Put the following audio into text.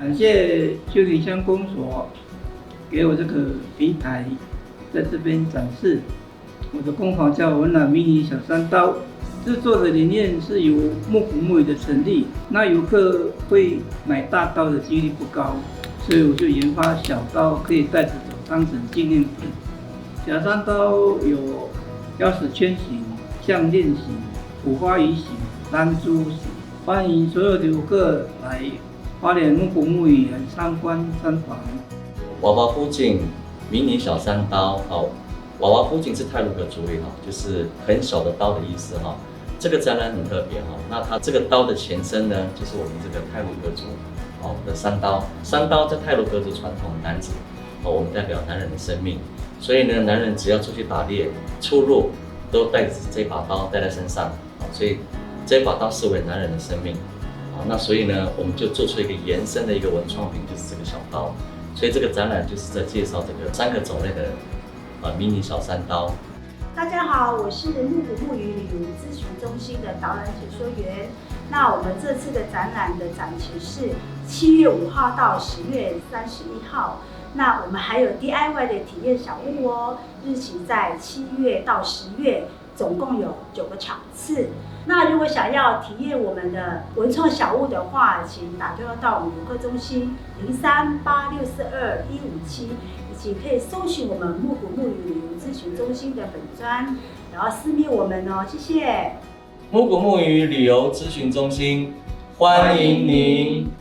感谢旧林乡公所给我这个平台，在这边展示。我的工坊叫文朗迷你小山刀，制作的理念是由木古木语的成立。那游客会买大刀的几率不高，所以我就研发小刀可以带着走，当成纪念品。小山刀有钥匙圈形、项链形、五花鱼形、弹珠形，欢迎所有的游客来花莲木古木语来参观参访。娃娃夫锦迷你小山刀，娃娃夫锦是太鲁阁族语就是很小的刀的意思这个展览很特别那它这个刀的前身呢，就是我们这个太鲁阁族的山刀。山刀在太鲁阁族传统男子我们代表男人的生命，所以呢，男人只要出去打猎、出入，都带着这把刀带在身上所以这把刀视为男人的生命那所以呢，我们就做出一个延伸的一个文创品，就是这个小刀。所以这个展览就是在介绍这个3个种类的迷你小山刀。大家好，我是木古木语旅游咨询中心的导览解说员。那我们这次的展览的展期是7月5号到10月31号。那我们还有 DIY 的体验小物日期在7月到10月，总共有9个场次。那如果想要体验我们的文创小物的话，请打电话到我们游客中心0386421157，以及可以搜寻我们木古木语旅游咨询中心的粉专，然后私密我们谢谢。木古木语旅游咨询中心，欢迎您。